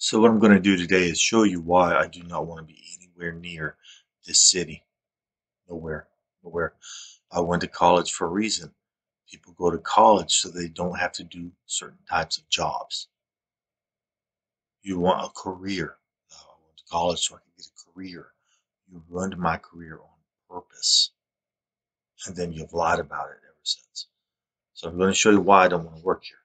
So what I'm going to do today is show you why I do not want to be anywhere near this city. Nowhere, nowhere. I went to college for a reason. People go to college so they don't have to do certain types of jobs. You want a career. I went to college so I could get a career. You ruined my career on purpose, and then you've lied about it ever since. So I'm going to show you why I don't want to work here.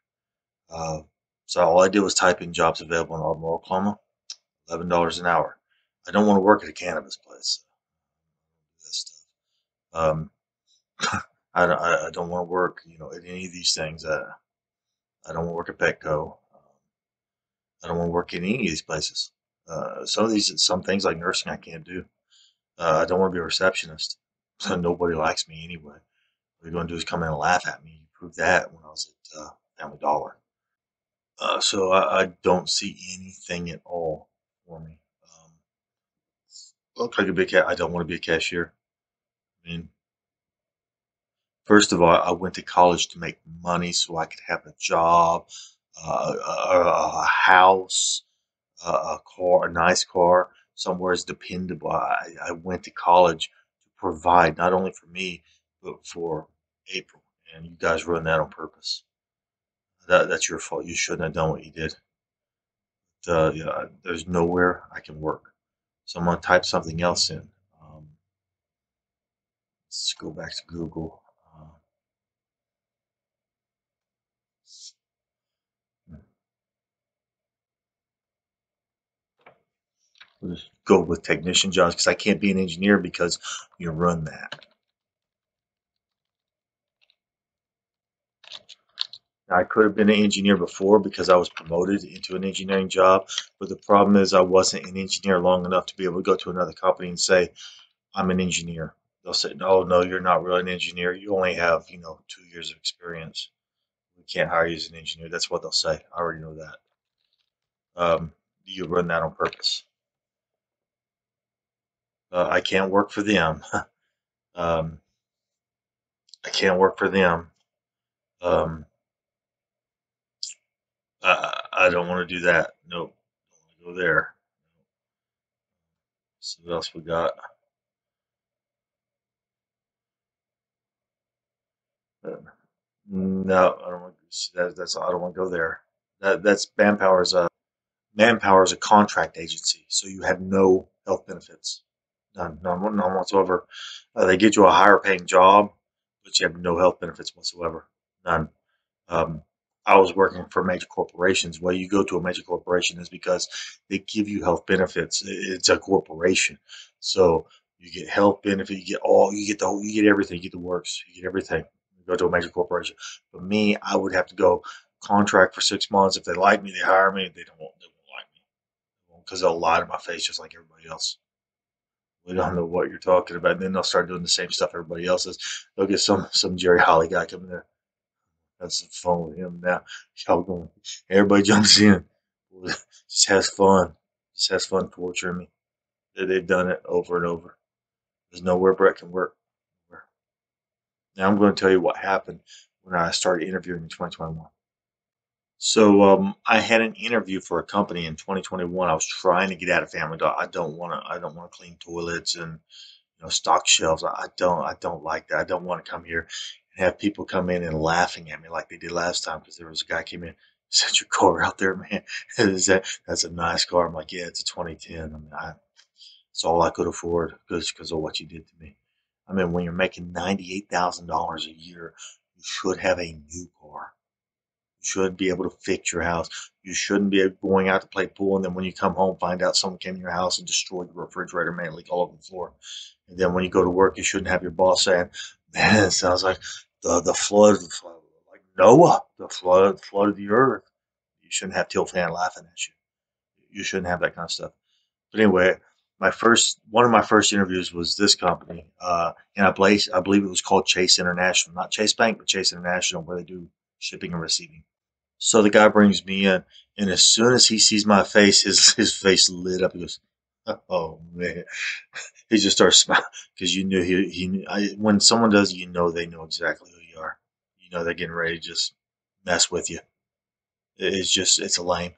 Uh, so all I did was type in jobs available in Ardmore, Oklahoma, $11 an hour. I don't want to work at a cannabis place. That stuff. Um, I don't want to work, at any of these things. I don't want to work at Petco. I don't want to work in any of these places. Some things like nursing I can't do. I don't want to be a receptionist. So nobody likes me anyway. What they're going to do is come in and laugh at me. You proved that when I was at Family Dollar. So I don't see anything at all for me. Look like a big cat. I don't want to be a cashier. I mean, first of all, I went to college to make money so I could have a job, a house, a car, a nice car, somewhere is dependable. I went to college to provide not only for me, but for April. And you guys run that on purpose. That's your fault. You shouldn't have done what you did. Yeah, there's nowhere I can work. So I'm going to type something else in. Let's go back to Google. We'll just go with technician jobs because I can't be an engineer because you run that. I could have been an engineer before because I was promoted into an engineering job, but the problem is I wasn't an engineer long enough to be able to go to another company and say, I'm an engineer. They'll say, no, no, you're not really an engineer. You only have, 2 years of experience. We can't hire you as an engineer. That's what they'll say. I already know that. You run that on purpose. I can't work for them. um, I can't work for them. Um, I don't want to do that. Nope. Don't want to go there. So what else we got? Uh, no, I don't want to see that. I don't want to go there. That's Manpower is a contract agency, so you have no health benefits, none whatsoever. They get you a higher paying job, but you have no health benefits whatsoever, none. Um, I was working for major corporations. Why you go to a major corporation is because they give you health benefits. It's a corporation, so you get health benefit. You get everything. You get the works. You get everything. You go to a major corporation. For me, I would have to go contract for 6 months. If they like me, they hire me. If they won't like me because they'll lie to my face just like everybody else. We don't know what you're talking about. And then they'll start doing the same stuff everybody else is. They'll get some Jerry Holly guy coming there. That's the fun with him now. Y'all going, everybody jumps in. Just has fun. Just has fun torturing me. They've done it over and over. There's nowhere Brett can work. Now I'm going to tell you what happened when I started interviewing in 2021. So I had an interview for a company in 2021. I was trying to get out of Family Dollar. I don't want to. I don't want to clean toilets and stock shelves. I don't like that. I don't want to come here and have people come in and laughing at me like they did last time because there was a guy came in. Set your car out there, man. That's a nice car. I'm like, yeah, it's a 2010. I mean, it's all I could afford because of what you did to me. I mean, when you're making $98,000 a year, you should have a new car. You should be able to fix your house. You shouldn't be going out to play pool, and then when you come home, find out someone came in your house and destroyed your refrigerator, made it leak all over the floor. And then when you go to work, you shouldn't have your boss saying, "Man, it sounds like the flood, like Noah, the flood of the earth." You shouldn't have Till Fan laughing at you. You shouldn't have that kind of stuff. But anyway, one of my first interviews was this company, and I believe it was called Chase International, not Chase Bank, but Chase International, where they do shipping and receiving. So the guy brings me in, and as soon as he sees my face, his face lit up. He goes, "Oh man!" He just starts smiling because you knew when someone does, they know exactly who you are. They're getting ready to just mess with you. It's lame.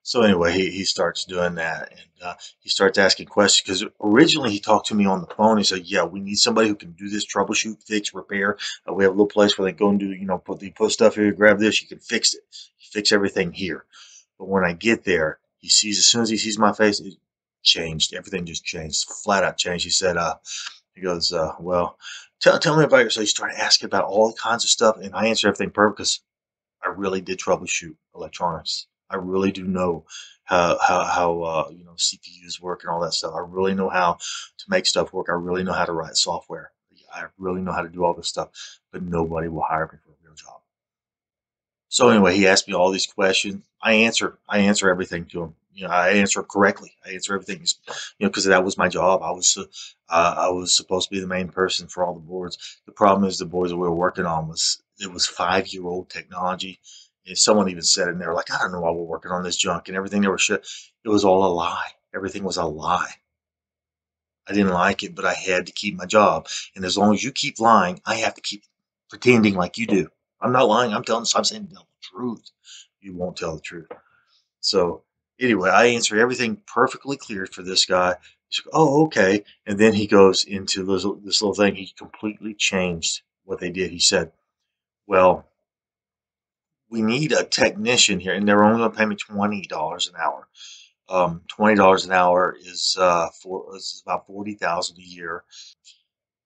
So anyway, he starts doing that, and he starts asking questions because originally he talked to me on the phone. He said, "Yeah, we need somebody who can do this, troubleshoot, fix, repair. We have a little place where they go and do, put stuff here, grab this, you can fix it, fix everything here." But when I get there, he sees as soon as he sees my face, it changed. Everything just changed, flat out changed. He said, he goes, "Well, tell me about yourself." He started asking about all kinds of stuff, and I answered everything perfect because I really did troubleshoot electronics. I really do know how CPUs work and all that stuff. I really know how to make stuff work. I really know how to write software. I really know how to do all this stuff, but nobody will hire me for a real job. So anyway, he asked me all these questions. I answer everything to him. I answer correctly. I answer everything, because that was my job. I was supposed to be the main person for all the boards. The problem is the boards that we were working on was 5-year-old technology. And someone even said in there, like, I don't know why we're working on this junk and everything. They were shit. It was all a lie. Everything was a lie. I didn't like it, but I had to keep my job. And as long as you keep lying, I have to keep pretending like you do. I'm not lying. I'm saying the truth. You won't tell the truth. So anyway, I answered everything perfectly clear for this guy. He's like, "Oh, okay." And then he goes into this little thing. He completely changed what they did. He said, "Well, we need a technician here, and they're only going to pay me $20 an hour. $20 an hour is about 40,000 a year.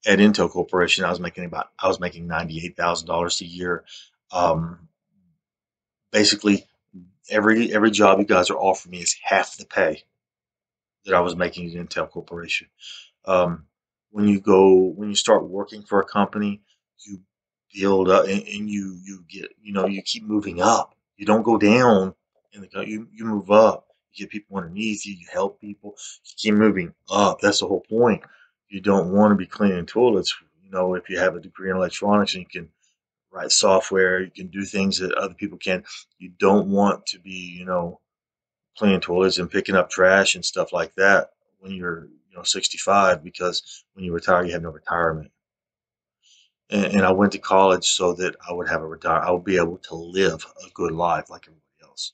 At Intel Corporation, I was making $98,000 a year. Um, Basically, every job you guys are offering me is half the pay that I was making at Intel Corporation. Um, when you start working for a company, you build up, and you keep moving up. You don't go down in you move up. You get people underneath you. You help people. You keep moving up. That's the whole point. You don't want to be cleaning toilets. If you have a degree in electronics and you can write software, you can do things that other people can. You don't want to be, cleaning toilets and picking up trash and stuff like that when you're 65, because when you retire you have no retirement. And I went to college so that I would be able to live a good life like everybody else.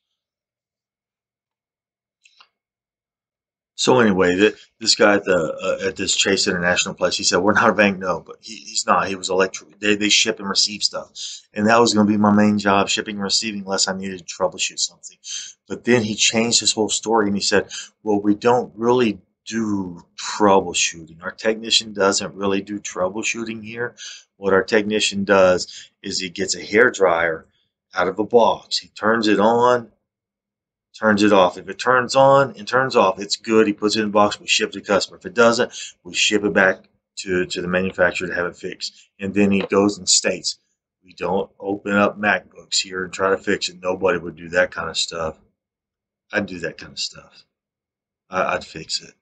So anyway, this guy at this Chase International place, he said, "We're not a bank, no," but he's not. He was electric. They ship and receive stuff, and that was going to be my main job, shipping and receiving, unless I needed to troubleshoot something. But then he changed his whole story, and he said, "Well, we don't really do troubleshooting. Our technician doesn't really do troubleshooting here. What our technician does is he gets a hair dryer out of a box. He turns it on, turns it off. If it turns on and turns off, it's good. He puts it in a box. We ship it to the customer. If it doesn't, we ship it back to the manufacturer to have it fixed." And then he goes and states, "We don't open up MacBooks here and try to fix it." Nobody would do that kind of stuff. I'd do that kind of stuff. I'd fix it,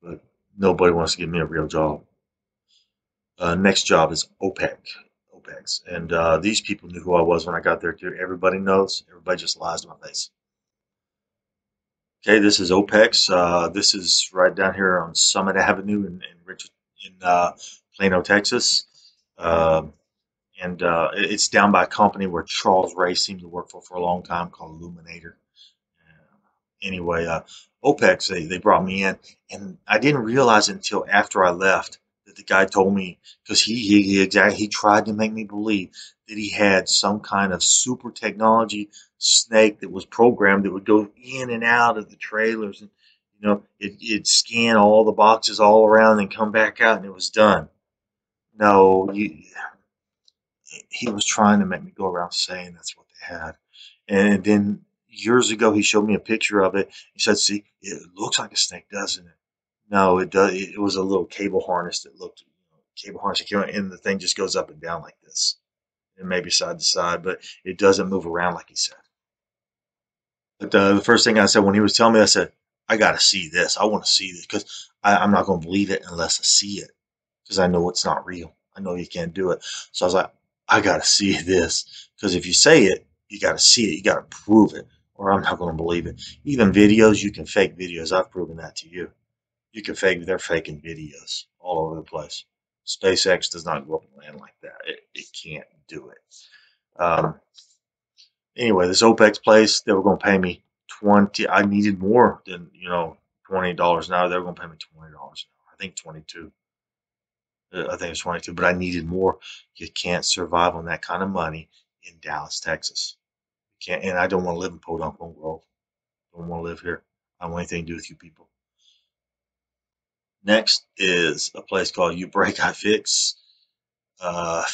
but nobody wants to give me a real job. Next job is OPEX. And these people knew who I was when I got there too. Everybody knows. Everybody just lies to my face. Okay, this is OPEX. This is right down here on Summit Avenue in Plano, Texas. Um and it's down by a company where Charles Ray seemed to work for a long time, called Illuminator. Anyway, OPEX, they brought me in, and I didn't realize it until after I left that the guy told me, because he tried to make me believe that he had some kind of super technology snake that was programmed that would go in and out of the trailers, and it'd scan all the boxes all around and come back out, and it was done. No, he was trying to make me go around saying that's what they had. And then years ago, he showed me a picture of it. He said, "See, it looks like a snake, doesn't it?" No, it does. It was a little cable harness that looked, cable harness, and the thing just goes up and down like this, and maybe side to side, but it doesn't move around like he said. But the first thing I said when he was telling me, I said, "I got to see this. I want to see this, because I'm not going to believe it unless I see it, because I know it's not real. I know you can't do it." So I was like, "I got to see this, because if you say it, you got to see it. You got to prove it, or I'm not going to believe it." Even videos, you can fake videos. I've proven that to you. You can fake. They're faking videos all over the place. SpaceX does not go up and land like that. It can't do it. Um, Anyway, this OPEX place, they were going to pay me 20. I needed more than, you know, $20 an hour. They were going to pay me $20 an hour. I think 22. I think it's 22, but I needed more. You can't survive on that kind of money in Dallas, Texas. You can't, and I don't want to live in Podunk Lone Grove. I don't want to live here. I don't want anything to do with you people. Next is a place called You Break, I Fix. Uh,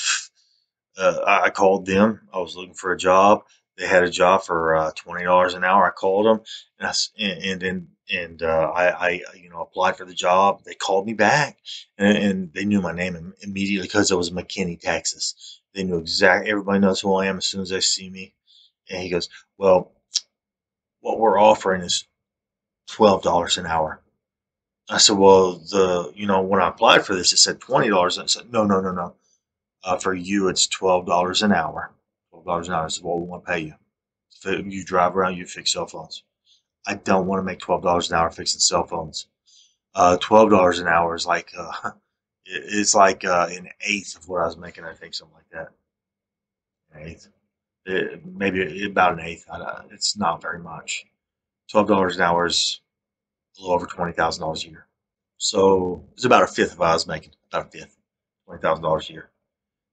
I called them. I was looking for a job. They had a job for $20 an hour. I called them, and I you know, applied for the job. They called me back, and they knew my name immediately because I was McKinney, Texas. They knew exactly. Everybody knows who I am as soon as they see me. And he goes, "Well, what we're offering is $12 an hour." I said, "Well, you know, when I applied for this, it said $20." I said, "No, no, no, no. For you, it's $12 an hour. $12 an hour is what we want to pay you. You drive around, you fix cell phones. I don't want to make $12 an hour fixing cell phones. $12 an hour is like it's like an eighth of what I was making. I think something like that. An eighth, maybe about an eighth. It's not very much. $12 an hour is a little over $20,000 a year. So it's about a fifth of what I was making. About a fifth, $20,000 a year.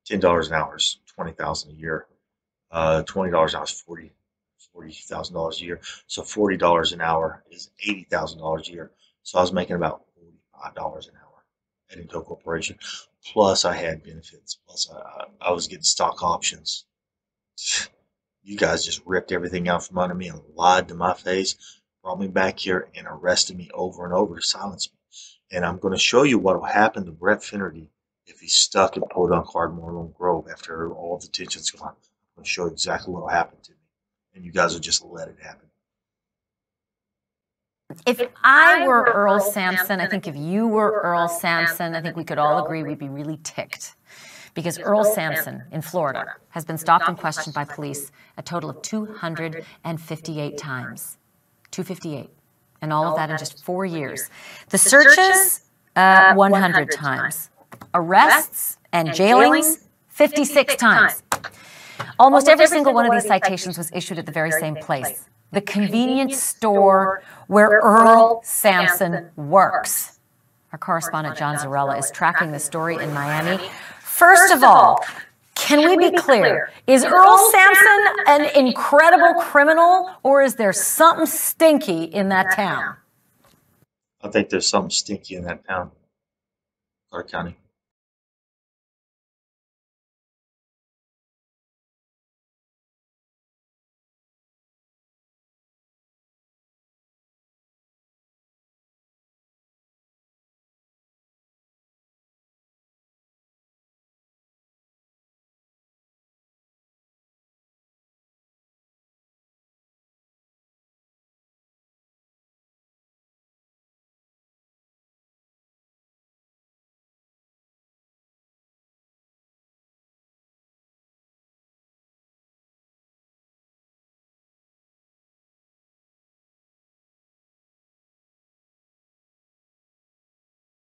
$10 an hour is $20,000 a year. $20 an hour is $40,000 a year. So $40 an hour is $80,000 a year. So I was making about $45 an hour at Intel Corporation. Plus I had benefits. Plus I was getting stock options. You guys just ripped everything out from under me and lied to my face, brought me back here and arrested me over and over to silence me. And I'm going to show you what will happen to Brett Finnerty if he's stuck in Podunk Ardmore Lone Grove after all the tension's gone. I'm going to show you exactly what will happen to me. And you guys will just let it happen. If I were Earl Sampson, I think if you were Earl Sampson, I think we could all agree we'd be really ticked. Because Earl Sampson in Florida has been stopped and questioned by police a total of 258 times. 258. And all of that in just 4 years. The searches, 100 times. Arrests and jailings, 56 times. Almost every single one of these citations was issued at the very same place. The convenience store where Earl Sampson works. Our correspondent John Zarella is tracking the story in Miami. First of all, can we be clear? Is Earl Sampson an incredible criminal, or is there something stinky in that town? I think there's something stinky in that town, Clark County.